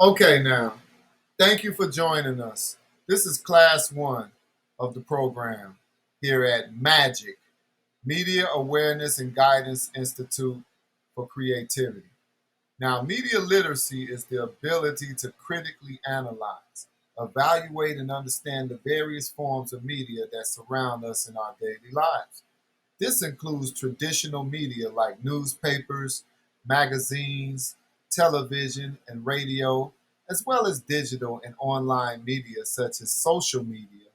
Okay, now, thank you for joining us. This is class one of the program here at MAGIC, Media Awareness and Guidance Institute for Creativity. Now, media literacy is the ability to critically analyze, evaluate, and understand the various forms of media that surround us in our daily lives. This includes traditional media like newspapers, magazines, television, and radio, as well as digital and online media such as social media,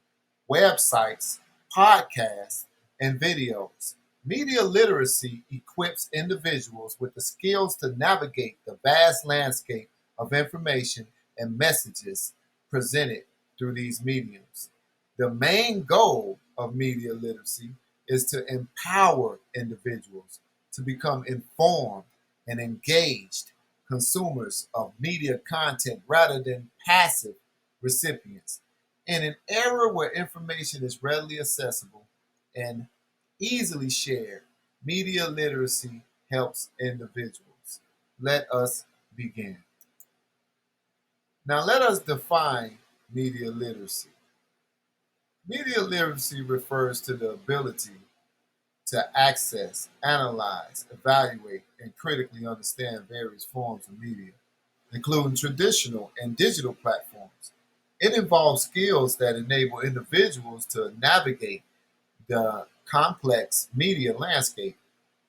websites, podcasts, and videos. Media literacy equips individuals with the skills to navigate the vast landscape of information and messages presented through these mediums. The main goal of media literacy is to empower individuals to become informed and engaged consumers of media content rather than passive recipients. In an era where information is readily accessible and easily shared, media literacy helps individuals. Let us begin. Now, let us define media literacy. Media literacy refers to the ability to access, analyze, evaluate, and critically understand various forms of media, including traditional and digital platforms. It involves skills that enable individuals to navigate the complex media landscape,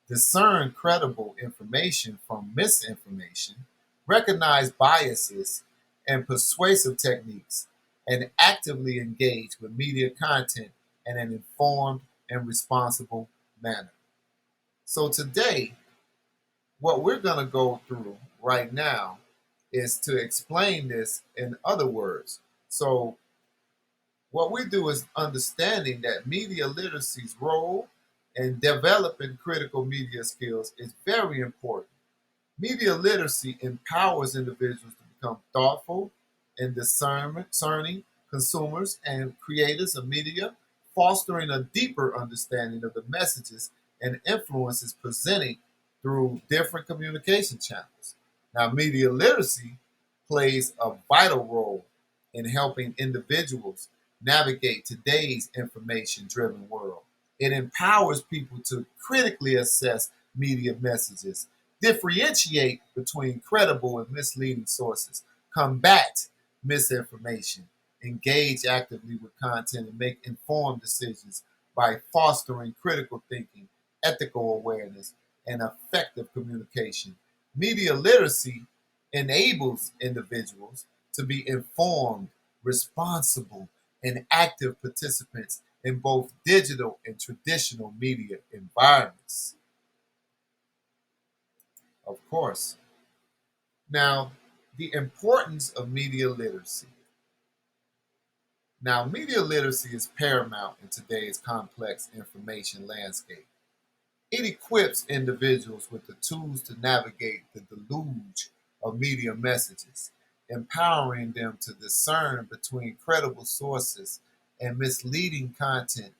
discern credible information from misinformation, recognize biases and persuasive techniques, and actively engage with media content in an informed and responsible manner. So, today, what we're going to go through right now is to explain this in other words. So, what we do is understanding that media literacy's role in developing critical media skills is very important. Media literacy empowers individuals to become thoughtful and discerning consumers and creators of media, fostering a deeper understanding of the messages and influences presented through different communication channels. Now, media literacy plays a vital role in helping individuals navigate today's information driven world. It empowers people to critically assess media messages, differentiate between credible and misleading sources, combat misinformation, engage actively with content, and make informed decisions by fostering critical thinking, ethical awareness, and effective communication. Media literacy enables individuals to be informed, responsible, and active participants in both digital and traditional media environments. Of course. Now, the importance of media literacy. Now, media literacy is paramount in today's complex information landscape. It equips individuals with the tools to navigate the deluge of media messages, empowering them to discern between credible sources and misleading content,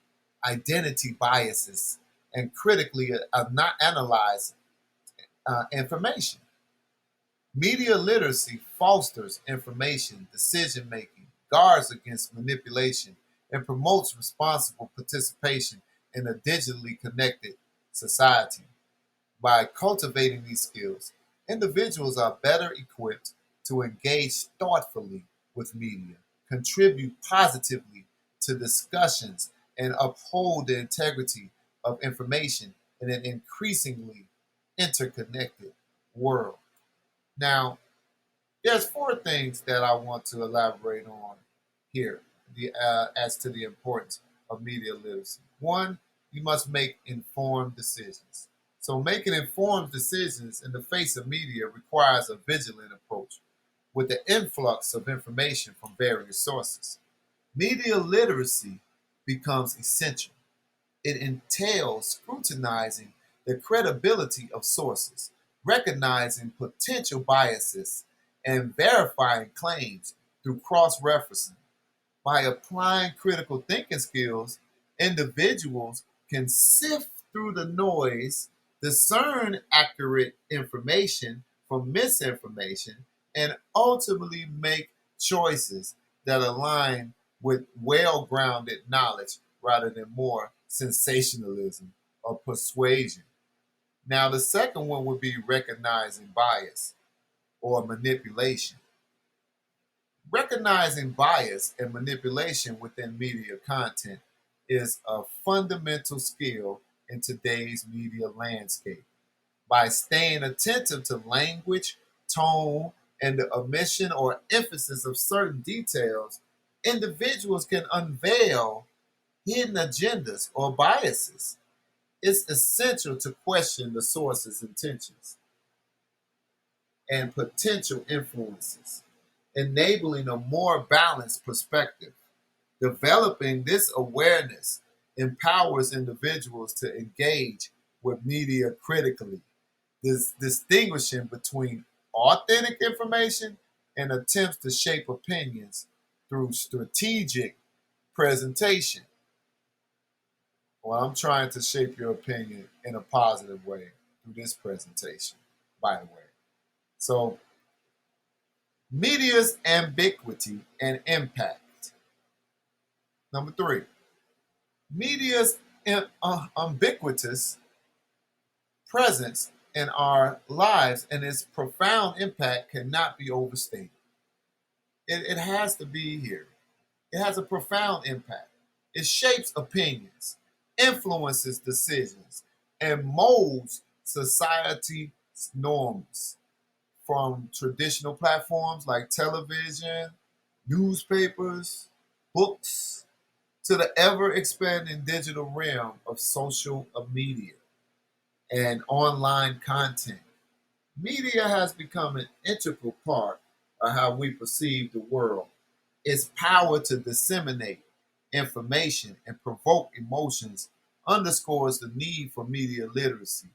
identity biases, and critically not analyze information. Media literacy fosters information decision making, guards against manipulation, and promotes responsible participation in a digitally connected society. By cultivating these skills, individuals are better equipped to engage thoughtfully with media, contribute positively to discussions, and uphold the integrity of information in an increasingly interconnected world. Now, there's four things that I want to elaborate on here as to the importance of media literacy. One, you must make informed decisions. So, making informed decisions in the face of media requires a vigilant approach with the influx of information from various sources. Media literacy becomes essential. It entails scrutinizing the credibility of sources, recognizing potential biases, and verifying claims through cross referencing. By applying critical thinking skills, individuals can sift through the noise, discern accurate information from misinformation, and ultimately make choices that align with well grounded knowledge rather than more sensationalism or persuasion. Now, the second one would be recognizing bias or manipulation. Recognizing bias and manipulation within media content is a fundamental skill in today's media landscape. By staying attentive to language, tone, and the omission or emphasis of certain details, individuals can unveil hidden agendas or biases. It's essential to question the source's intentions and potential influences, enabling a more balanced perspective. Developing this awareness empowers individuals to engage with media critically, distinguishing between authentic information and attempts to shape opinions through strategic presentation. Well, I'm trying to shape your opinion in a positive way through this presentation, by the way. So, media's ambiguity and impact. Number three, media's ubiquitous presence in our lives and its profound impact cannot be overstated. It has to be here. It has a profound impact. It shapes opinions, influences decisions, and molds society's norms from traditional platforms like television, newspapers, books, to the ever expanding digital realm of social media and online content. Media has become an integral part of how we perceive the world. Its power to disseminate information and provoke emotions underscores the need for media literacy.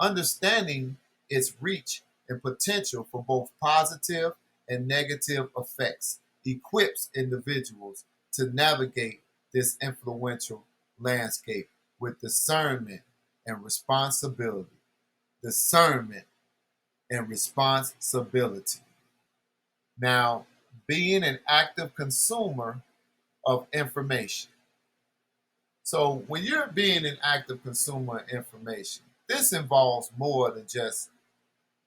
Understanding its reach and potential for both positive and negative effects equips individuals to navigate this influential landscape with discernment and responsibility. Discernment and responsibility. Now, being an active consumer of information. So, when you're being an active consumer of information, this involves more than just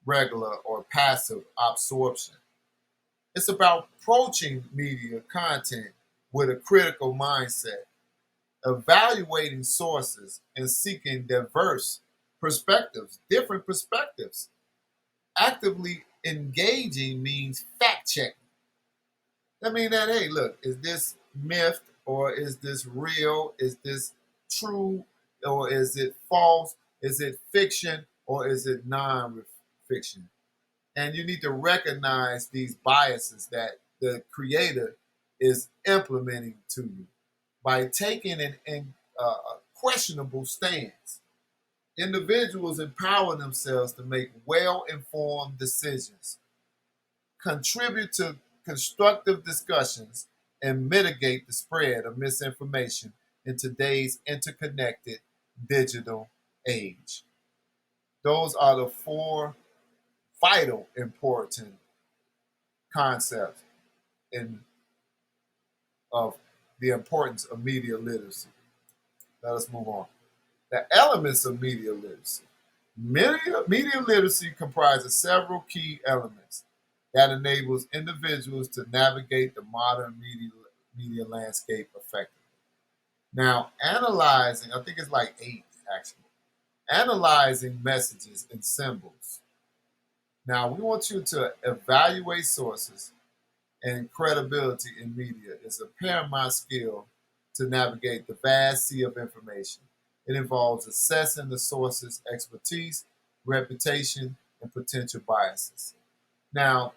regular or passive absorption. It's about approaching media content with a critical mindset, evaluating sources, and seeking diverse perspectives, different perspectives. Actively engaging means fact checking. That means that, hey, look, is this myth or is this real? Is this true or is it false? Is it fiction or is it non fiction? And you need to recognize these biases that the creator is implementing to you by taking a questionable stance. Individuals empower themselves to make well informed decisions, contribute to constructive discussions, and mitigate the spread of misinformation in today's interconnected digital age. Those are the four vital important concepts in of the importance of media literacy. Let us move on. The elements of media literacy. Media literacy comprises several key elements that enables individuals to navigate the modern media landscape effectively. Now, analyzing, I think it's like eight actually, analyzing messages and symbols. Now, we want you to evaluate sources and credibility in media is a paramount skill to navigate the vast sea of information. It involves assessing the source's expertise, reputation, and potential biases. Now,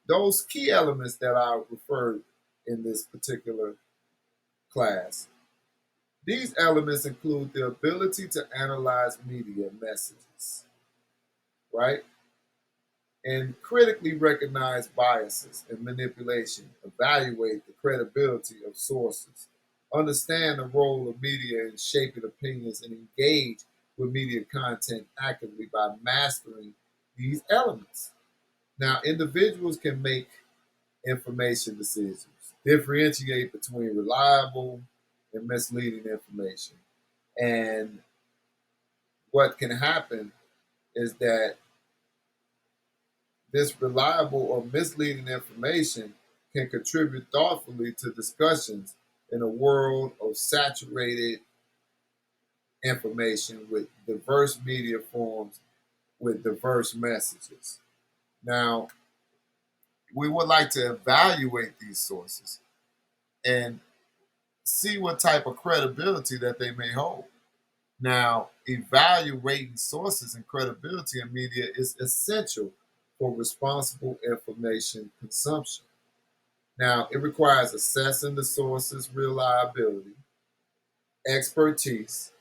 those key elements that I referred in this particular class, these elements include the ability to analyze media messages, right? And critically recognize biases and manipulation, evaluate the credibility of sources, understand the role of media in shaping opinions, and engage with media content actively by mastering these elements. Now, individuals can make information decisions, differentiate between reliable and misleading information. And what can happen is that this reliable or misleading information can contribute thoughtfully to discussions in a world of saturated information with diverse media forms with diverse messages. Now, we would like to evaluate these sources and see what type of credibility that they may hold. Now, evaluating sources and credibility in media is essential for responsible information consumption. Now, it requires assessing the source's reliability, expertise,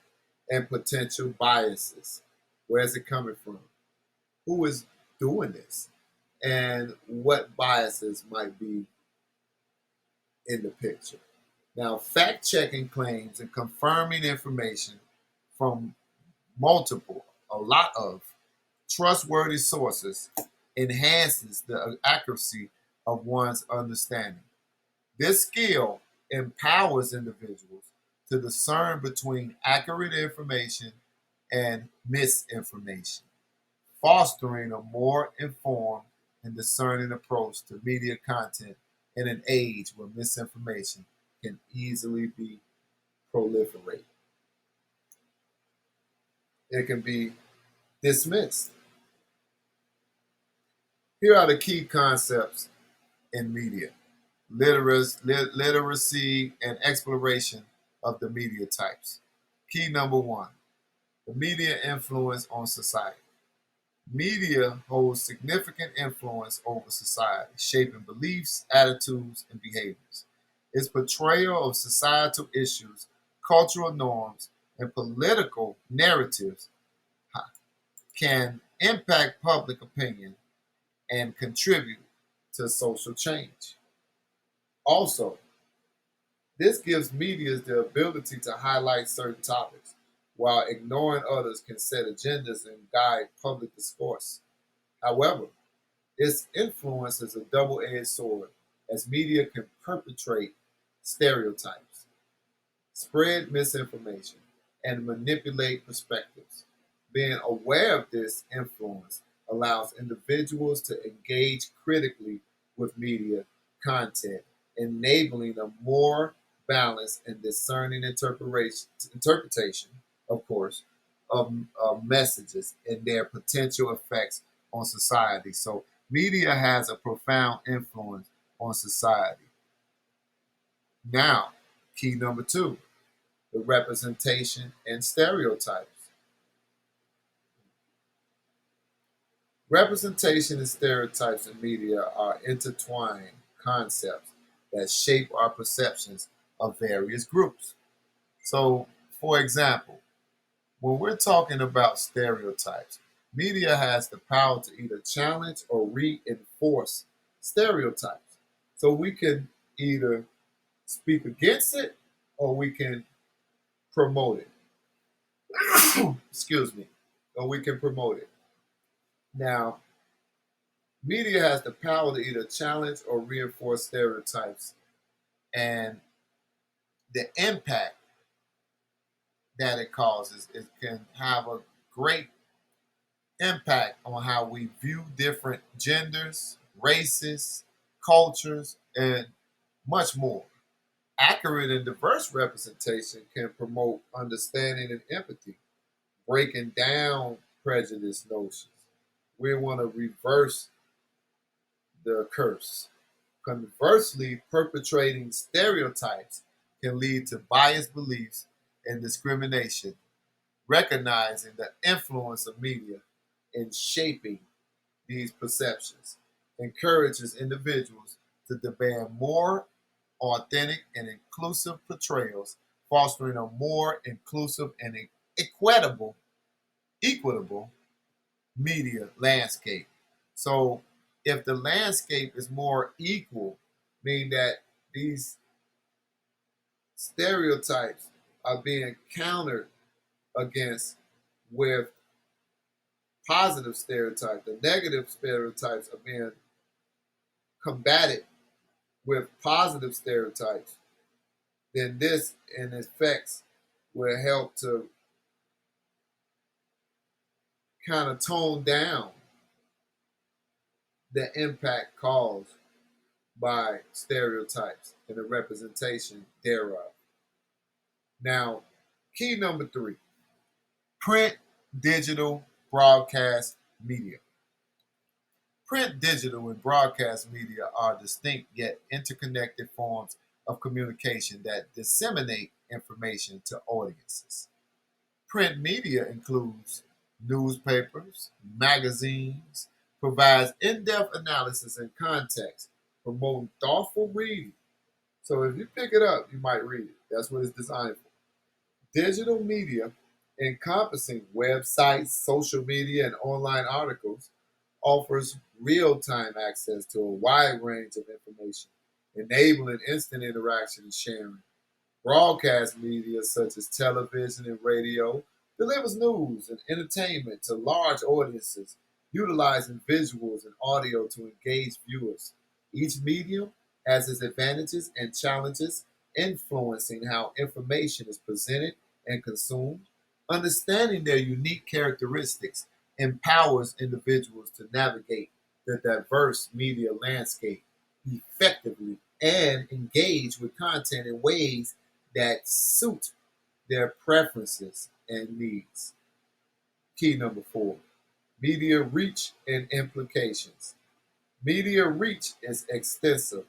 and potential biases. Where is it coming from? Who is doing this? And what biases might be in the picture. Now, fact checking claims and confirming information from multiple, a lot of trustworthy sources enhances the accuracy of one's understanding. This skill empowers individuals to discern between accurate information and misinformation, fostering a more informed and discerning approach to media content in an age where misinformation can easily be proliferate. It can be dismissed. Here are the key concepts in media: literacy and exploration of the media types. Key number one: the media influence on society. Media holds significant influence over society, shaping beliefs, attitudes, and behaviors. Its portrayal of societal issues, cultural norms, and political narratives can impact public opinion and contribute to social change. Also, this gives media the ability to highlight certain topics, while ignoring others can set agendas and guide public discourse. However, its influence is a double edged sword, as media can perpetrate stereotypes, spread misinformation, and manipulate perspectives. Being aware of this influence allows individuals to engage critically with media content, enabling a more balanced and discerning interpretation, of course, of messages and their potential effects on society. So, media has a profound influence on society. Now, key number two: the representation and stereotypes. Representation and stereotypes in media are intertwined concepts that shape our perceptions of various groups. So, for example, when we're talking about stereotypes, media has the power to either challenge or reinforce stereotypes. So we can either speak against it or we can promote it. Excuse me. Or we can promote it. Now, media has the power to either challenge or reinforce stereotypes, and the impact that it causes, it can have a great impact on how we view different genders, races, cultures, and much more. Accurate and diverse representation can promote understanding and empathy, breaking down prejudice notions. We want to reverse the curse. Conversely, perpetrating stereotypes can lead to biased beliefs and discrimination. Recognizing the influence of media in shaping these perceptions encourages individuals to demand more authentic and inclusive portrayals, fostering a more inclusive and equitable media landscape. So, if the landscape is more equal, meaning that these stereotypes are being countered against with positive stereotype. The negative stereotypes are being combated with positive stereotypes, then this in effects will help to kind of tone down the impact caused by stereotypes and the representation thereof. Now, key number 3: print, digital, broadcast media. Print, digital, and broadcast media are distinct yet interconnected forms of communication that disseminate information to audiences. Print media includes newspapers, magazines, provides in-depth analysis and context, promoting thoughtful reading. So if you pick it up, you might read it. That's what it's designed for. Digital media, encompassing websites, social media, and online articles, offers real-time access to a wide range of information, enabling instant interaction and sharing. Broadcast media such as television and radio delivers news and entertainment to large audiences, utilizing visuals and audio to engage viewers. Each medium has its advantages and challenges, influencing how information is presented and consumed. Understanding their unique characteristics empowers individuals to navigate the diverse media landscape effectively and engage with content in ways that suit their preferences and needs. Key number 4: media reach and implications. Media reach is extensive,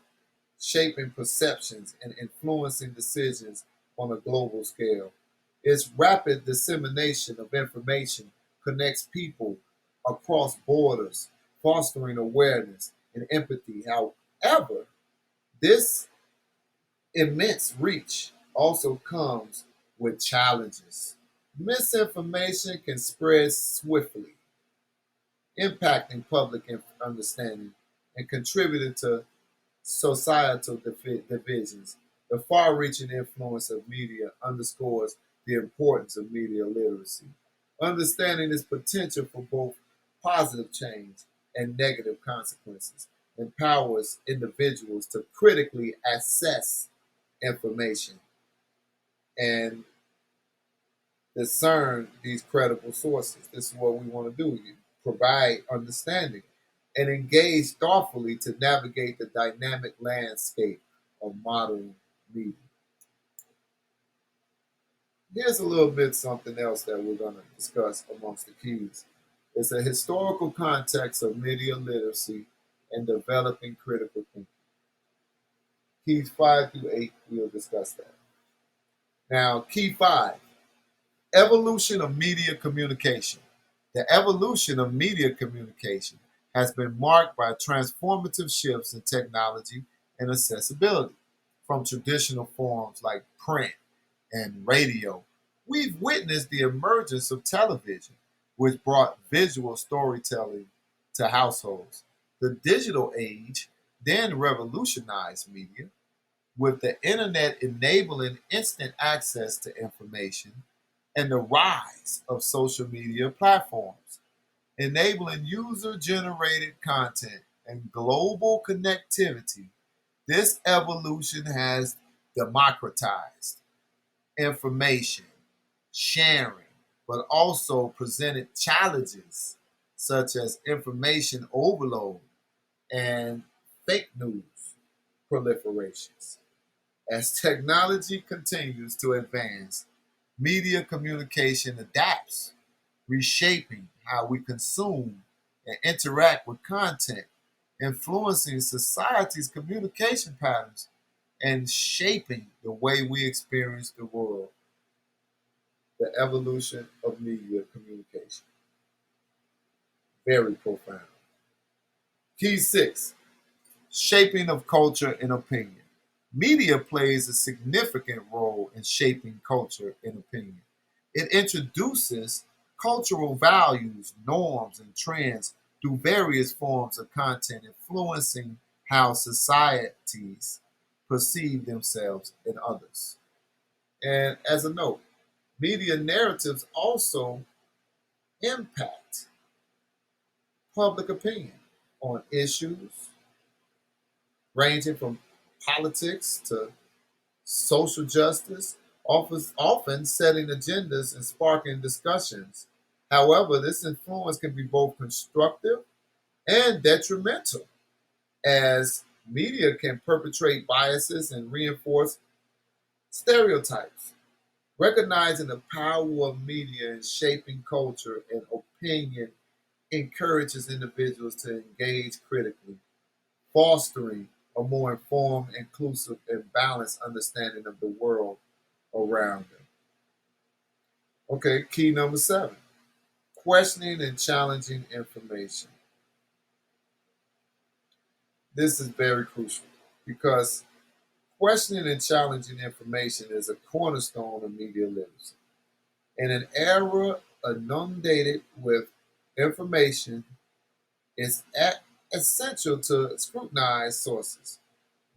shaping perceptions and influencing decisions on a global scale. Its rapid dissemination of information connects people across borders, fostering awareness and empathy. However, this immense reach also comes with challenges. Misinformation can spread swiftly, impacting public understanding and contributing to societal divisions. The far reaching influence of media underscores the importance of media literacy. Understanding its potential for both positive change and negative consequences empowers individuals to critically assess information and discern these credible sources. This is what we want to do. You provide understanding and engage thoughtfully to navigate the dynamic landscape of modern media. Here's a little bit something else that we're going to discuss amongst the keys. It's a historical context of media literacy and developing critical thinking. Keys 5 through 8, we'll discuss that. Now, key 5: evolution of media communication. The evolution of media communication has been marked by transformative shifts in technology and accessibility. From traditional forms like print and radio, we've witnessed the emergence of television, which brought visual storytelling to households. The digital age then revolutionized media, with the internet enabling instant access to information and the rise of social media platforms, enabling user generated content and global connectivity. This evolution has democratized information sharing, but also presented challenges such as information overload and fake news proliferations. As technology continues to advance, media communication adapts, reshaping how we consume and interact with content, influencing society's communication patterns and shaping the way we experience the world. The evolution of media communication. Very profound. Key 6: shaping of culture and opinion. Media plays a significant role in shaping culture and opinion. It introduces cultural values, norms, and trends through various forms of content, influencing how societies perceive themselves and others. And as a note, media narratives also impact. public opinion on issues ranging from politics to social justice, often setting agendas and sparking discussions. However, this influence can be both constructive and detrimental, as media can perpetrate biases and reinforce stereotypes. Recognizing the power of media in shaping culture and opinion encourages individuals to engage critically, fostering a more informed, inclusive, and balanced understanding of the world around them. Okay, key number 7, questioning and challenging information. This is very crucial because questioning and challenging information is a cornerstone of media literacy. In an era inundated with information, it's essential to scrutinize sources,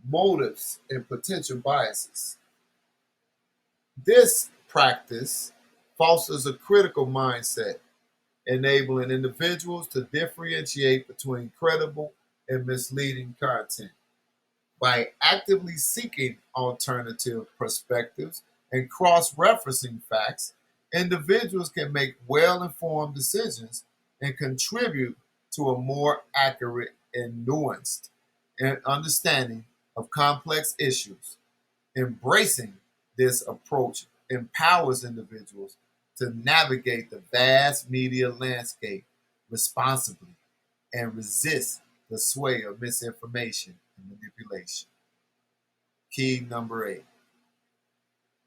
motives, and potential biases. This practice fosters a critical mindset, enabling individuals to differentiate between credible and misleading content. By actively seeking alternative perspectives and cross referencing facts, individuals can make well informed decisions and contribute to a more accurate and nuanced understanding of complex issues. Embracing this approach empowers individuals to navigate the vast media landscape responsibly and resist the sway of misinformation and manipulation. Key number 8,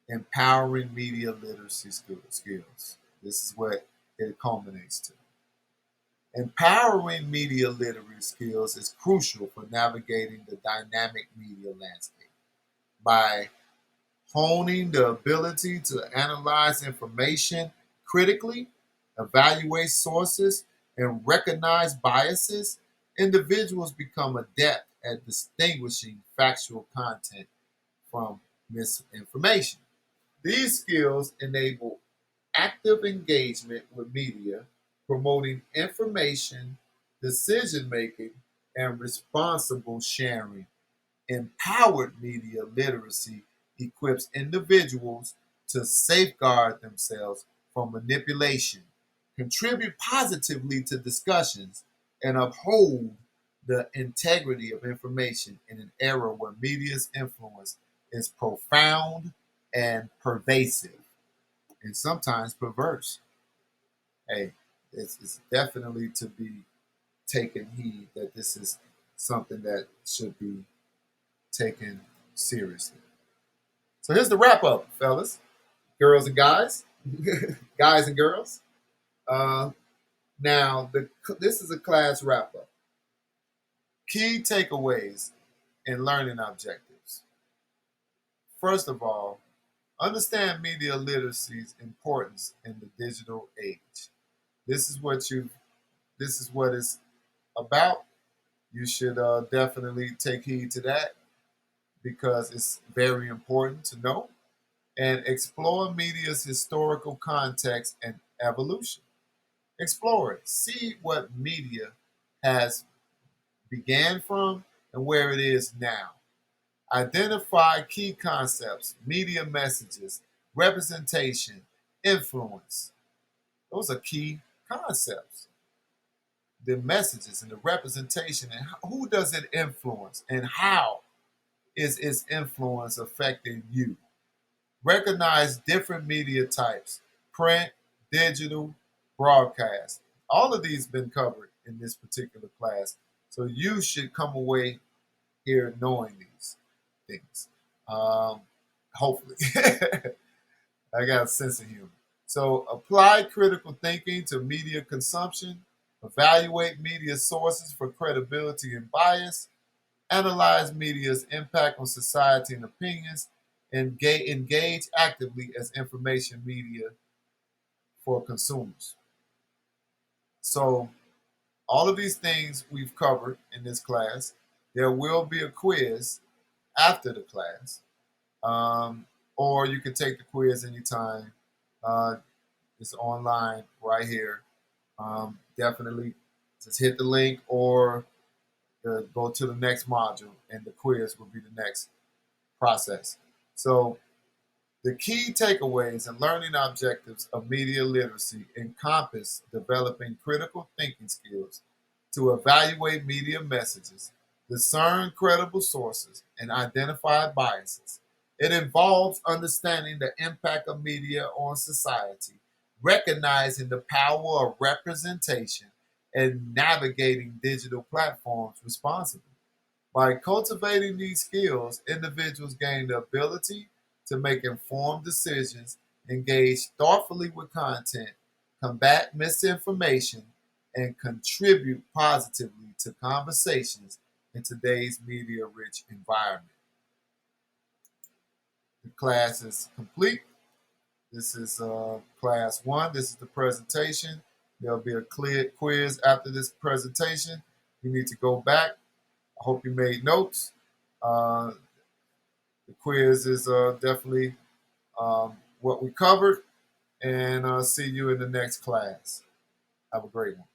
empowering media literacy skills. This is what it culminates to. Empowering media literacy skills is crucial for navigating the dynamic media landscape. By honing the ability to analyze information critically, evaluate sources, and recognize biases, individuals become adept at distinguishing factual content from misinformation. These skills enable active engagement with media, promoting information, decision making, and responsible sharing. Empowered media literacy equips individuals to safeguard themselves from manipulation, contribute positively to discussions, and uphold the integrity of information in an era where media's influence is profound and pervasive, and sometimes perverse. Hey, it's definitely to be taken heed that this is something that should be taken seriously. So here's the wrap up, fellas, girls and guys, guys and girls. Uh, this is a class wrap up. Key takeaways and learning objectives. First of all, understand media literacy's importance in the digital age. This is what you. This is what it's about. You should definitely take heed to that because it's very important to know and explore media's historical context and evolution. Explore it. See what media has began from and where it is now. Identify key concepts, media messages, representation, influence. Those are key concepts. The messages and the representation and who does it influence and how is its influence affecting you? Recognize different media types: print, digital, broadcast. All of these been covered in this particular class. So you should come away here knowing these things. Um, Hopefully. I got a sense of humor. So apply critical thinking to media consumption, evaluate media sources for credibility and bias, analyze media's impact on society and opinions, and engage actively as information media for consumers. So, all of these things we've covered in this class. There will be a quiz after the class, um, or you can take the quiz anytime. Uh, it's online right here. Definitely. Just hit the link or go to the next module, and the quiz will be the next process. So the key takeaways and learning objectives of media literacy encompass developing critical thinking skills to evaluate media messages, discern credible sources, and identify biases. It involves understanding the impact of media on society, recognizing the power of representation, and navigating digital platforms responsibly. By cultivating these skills, individuals gain the ability to make informed decisions, engage thoughtfully with content, combat misinformation, and contribute positively to conversations in today's media rich environment. The class is complete. This is class one. This is the presentation. There'll be a clear quiz after this presentation. You need to go back. I hope you made notes. Uh, the quiz is definitely what we covered, and see you in the next class. Have a great one.